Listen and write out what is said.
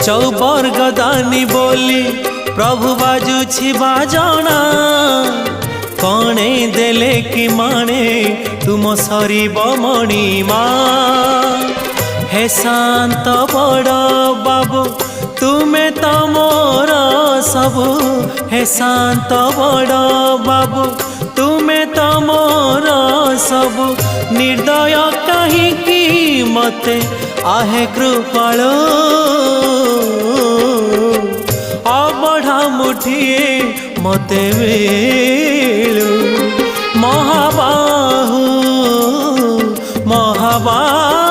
चौबर्ग दानी बोली प्रभु बाजुछि बाजना कणे देले कि माने तुम सरीब मणिमा हे शांत बड़ बाबू तुमे तो मोर सबु हे शांत बड़ बाबू तुमे तो मोर सबु निर्दय कहीं मते आहे कृपाल अबढ़ा मुठिए मते मिलु महाबाहु महाबाहु।